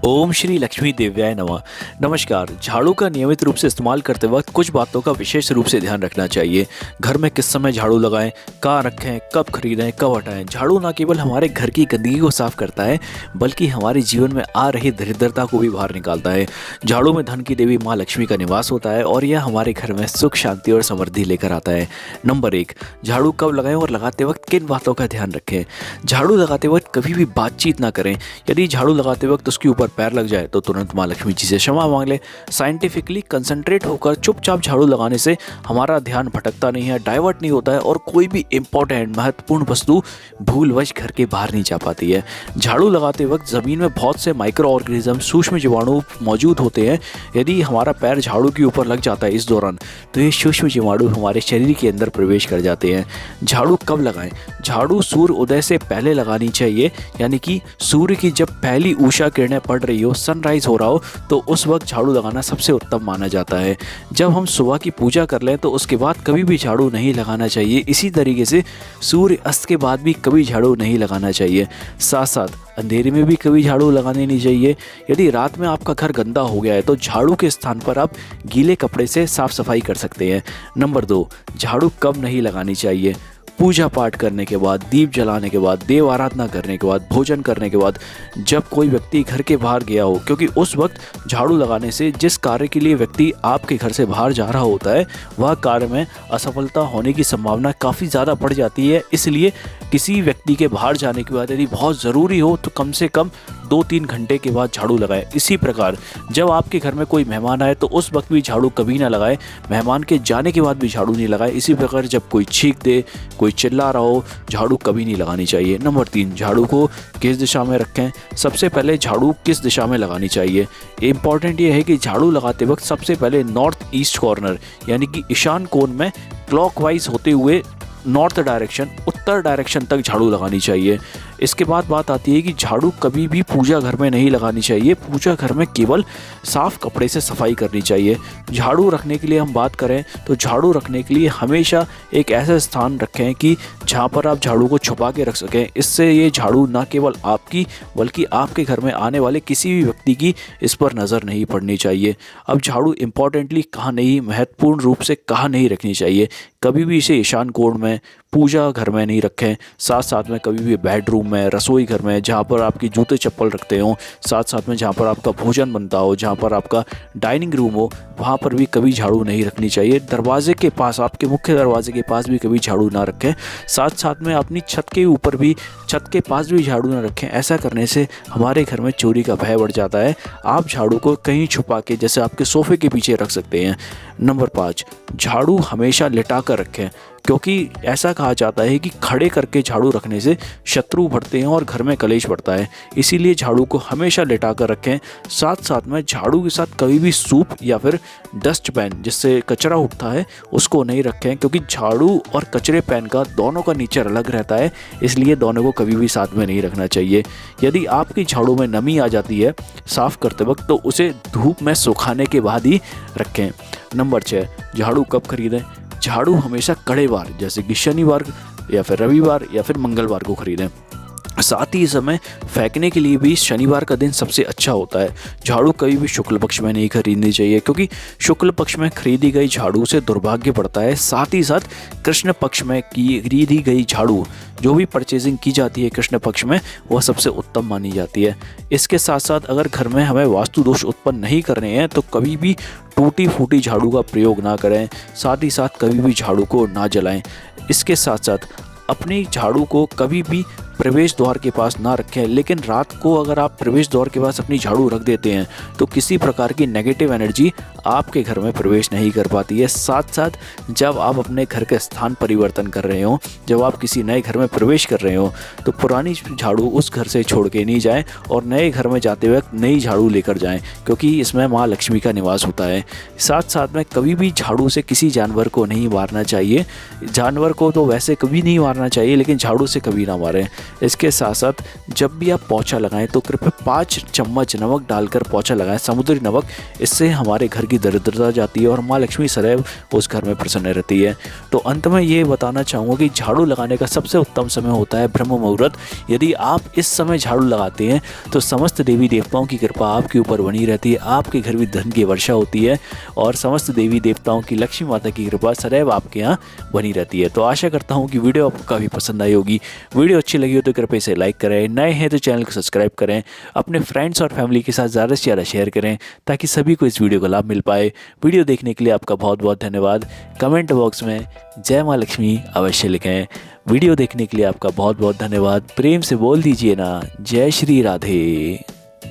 ओम श्री लक्ष्मी देव्याय नमः। नमस्कार। झाड़ू का नियमित रूप से इस्तेमाल करते वक्त कुछ बातों का विशेष रूप से ध्यान रखना चाहिए। घर में किस समय झाड़ू लगाएं, कहाँ रखें, कब खरीदें, कब हटाएं। झाड़ू न केवल हमारे घर की गंदगी को साफ करता है बल्कि हमारे जीवन में आ रही दरिद्रता को भी बाहर निकालता है। झाड़ू में धन की देवी माँ लक्ष्मी का निवास होता है और यह हमारे घर में सुख, शांति और समृद्धि लेकर आता है। नंबर 1, झाड़ू कब लगाएं और लगाते वक्त किन बातों का ध्यान रखें। झाड़ू लगाते वक्त कभी भी बातचीत ना करें। यदि झाड़ू लगाते वक्त उसके ऊपर पैर लग जाए तो तुरंत माँ लक्ष्मी जी से क्षमा मांग ले। साइंटिफिकली कंसंट्रेट होकर चुपचाप झाड़ू लगाने से हमारा ध्यान भटकता नहीं है, डाइवर्ट नहीं होता है और कोई भी इंपॉर्टेंट महत्वपूर्ण वस्तु भूलवश घर के बाहर नहीं जा पाती है। झाड़ू लगाते वक्त ज़मीन में बहुत से माइक्रो ऑर्गेनिज्म, सूक्ष्म जीवाणु मौजूद होते हैं। यदि हमारा पैर झाड़ू के ऊपर लग जाता है इस दौरान तो ये सूक्ष्म जीवाणु हमारे शरीर के अंदर प्रवेश कर जाते हैं। झाड़ू कब लगाएं? झाड़ू सूर्य उदय से पहले लगानी चाहिए, यानी कि सूर्य की जब पहली ऊषा किरणें पड़ रही हो, सनराइज हो रहा हो, तो उस वक्त झाड़ू लगाना सबसे उत्तम माना जाता है। जब हम सुबह की पूजा कर लें तो उसके बाद कभी भी झाड़ू नहीं लगाना चाहिए। इसी तरीके से सूर्य अस्त के बाद भी कभी झाड़ू नहीं लगाना चाहिए। साथ साथ अंधेरे में भी कभी झाड़ू लगाने नहीं चाहिए। यदि रात में आपका घर गंदा हो गया है तो झाड़ू के स्थान पर आप गीले कपड़े से साफ सफाई कर सकते हैं। नंबर 2, झाड़ू कब नहीं लगानी चाहिए? पूजा पाठ करने के बाद, दीप जलाने के बाद, देव आराधना करने के बाद, भोजन करने के बाद, जब कोई व्यक्ति घर के बाहर गया हो, क्योंकि उस वक्त झाड़ू लगाने से जिस कार्य के लिए व्यक्ति आपके घर से बाहर जा रहा होता है वह कार्य में असफलता होने की संभावना काफ़ी ज़्यादा बढ़ जाती है। इसलिए किसी व्यक्ति के बाहर जाने के बाद यदि बहुत ज़रूरी हो तो कम से कम 2-3 घंटे के बाद झाड़ू लगाएं। इसी प्रकार जब आपके घर में कोई मेहमान आए तो उस वक्त भी झाड़ू कभी ना लगाएं। मेहमान के जाने के बाद भी झाड़ू नहीं लगाएं। इसी प्रकार जब कोई छींक दे, कोई चिल्ला रहा हो, झाड़ू कभी नहीं लगानी चाहिए। नंबर 3, झाड़ू को किस दिशा में रखें? सबसे पहले झाड़ू किस दिशा में लगानी चाहिए? इम्पॉर्टेंट ये है कि झाड़ू लगाते वक्त सबसे पहले नॉर्थ ईस्ट कॉर्नर यानी कि ईशान कोण में क्लॉकवाइज होते हुए नॉर्थ डायरेक्शन, उत्तर डायरेक्शन तक झाड़ू लगानी चाहिए। इसके बाद बात आती है कि झाड़ू कभी भी पूजा घर में नहीं लगानी चाहिए। पूजा घर में केवल साफ कपड़े से सफाई करनी चाहिए। झाड़ू रखने के लिए हम बात करें तो झाड़ू रखने के लिए हमेशा एक ऐसा स्थान रखें कि जहाँ पर आप झाड़ू को छुपा के रख सकें। इससे ये झाड़ू ना केवल आपकी बल्कि आपके घर में आने वाले किसी भी व्यक्ति की इस पर नज़र नहीं पड़नी चाहिए। अब झाड़ू इम्पॉर्टेंटली कहाँ नहीं, महत्वपूर्ण रूप से कहाँ नहीं रखनी चाहिए? कभी भी इसे ईशान कोण में, पूजा घर में नहीं रखें। साथ साथ में कभी भी बेडरूम में, रसोई घर में, जहाँ पर आपकी जूते चप्पल रखते हो, साथ साथ में जहाँ पर आपका भोजन बनता हो, जहाँ पर आपका डाइनिंग रूम हो, वहाँ पर भी कभी झाड़ू नहीं रखनी चाहिए। दरवाजे के पास, आपके मुख्य दरवाजे के पास भी कभी झाड़ू ना रखें। साथ साथ में अपनी छत के ऊपर भी, छत के पास भी झाड़ू ना रखें। ऐसा करने से हमारे घर में चोरी का भय बढ़ जाता है। आप झाड़ू को कहीं छुपा के, जैसे आपके सोफे के पीछे रख सकते हैं। नंबर 5, झाड़ू हमेशा लिटा कर रखें, क्योंकि ऐसा कहा जाता है कि खड़े करके झाड़ू रखने से शत्रु बढ़ते हैं और घर में कलेश बढ़ता है। इसीलिए झाड़ू को हमेशा लिटा कर रखें। साथ साथ में झाड़ू के साथ कभी भी सूप या फिर डस्टबिन, जिससे कचरा उठता है, उसको नहीं रखें, क्योंकि झाड़ू और कचरे पैन का दोनों का नेचर अलग रहता है। इसलिए दोनों को कभी भी साथ में नहीं रखना चाहिए। यदि आपकी झाड़ू में नमी आ जाती है साफ़ करते वक्त तो उसे धूप में सुखाने के बाद ही रखें। नंबर 6, झाड़ू कब खरीदें? झाड़ू हमेशा कड़े वार जैसे कि शनिवार या फिर रविवार या फिर मंगलवार को खरीदें। साथ ही समय फेंकने के लिए भी शनिवार का दिन सबसे अच्छा होता है। झाड़ू कभी भी शुक्ल पक्ष में नहीं खरीदनी चाहिए, क्योंकि शुक्ल पक्ष में खरीदी गई झाड़ू से दुर्भाग्य बढ़ता है। साथ ही साथ कृष्ण पक्ष में खरीदी गई झाड़ू, जो भी परचेजिंग की जाती है कृष्ण पक्ष में, वह सबसे उत्तम मानी जाती है। इसके साथ साथ अगर घर में हमें वास्तु दोष उत्पन्न नहीं करने हैं तो कभी भी टूटी फूटी झाड़ू का प्रयोग ना करें। साथ ही साथ कभी भी झाड़ू को ना जलाएं। इसके साथ साथ अपनी झाड़ू को कभी भी प्रवेश द्वार के पास ना रखें। लेकिन रात को अगर आप प्रवेश द्वार के पास अपनी झाड़ू रख देते हैं तो किसी प्रकार की नेगेटिव एनर्जी आपके घर में प्रवेश नहीं कर पाती है। साथ साथ जब आप अपने घर के स्थान परिवर्तन कर रहे हो, जब आप किसी नए घर में प्रवेश कर रहे हो, तो पुरानी झाड़ू उस घर से छोड़ के नहीं जाएं और नए घर में जाते वक्त नई झाड़ू लेकर जाएं, क्योंकि इसमें माँ लक्ष्मी का निवास होता है। साथ साथ में कभी भी झाड़ू से किसी जानवर को नहीं मारना चाहिए। जानवर को तो वैसे कभी नहीं मारना चाहिए, लेकिन झाड़ू से कभी ना मारें। इसके साथ साथ जब भी आप पोंछा लगाएं तो कृपया 5 चम्मच नमक डालकर पोंछा लगाएं, समुद्री नमक। इससे हमारे घर की दरिद्रता जाती है और माँ लक्ष्मी सदैव उस घर में प्रसन्न रहती है। तो अंत में ये बताना चाहूँगा कि झाड़ू लगाने का सबसे उत्तम समय होता है ब्रह्म मुहूर्त। यदि आप इस समय झाड़ू लगाते हैं तो समस्त देवी देवताओं की कृपा आपके ऊपर बनी रहती है, आपके घर में धन की वर्षा होती है और समस्त देवी देवताओं की, लक्ष्मी माता की कृपा सदैव आपके यहाँ बनी रहती है। तो आशा करता हूँ कि वीडियो आपको काफ़ी पसंद आई होगी। वीडियो अच्छी लगी हो तो कृपया इसे लाइक करें, नए हैं तो चैनल को सब्सक्राइब करें, अपने फ्रेंड्स और फैमिली के साथ ज़्यादा से ज़्यादा शेयर करें ताकि सभी को इस वीडियो का लाभ मिल पाए। वीडियो देखने के लिए आपका बहुत बहुत धन्यवाद। कमेंट बॉक्स में जय माँ लक्ष्मी अवश्य लिखें। वीडियो देखने के लिए आपका बहुत बहुत धन्यवाद। प्रेम से बोल दीजिए ना, जय श्री राधे।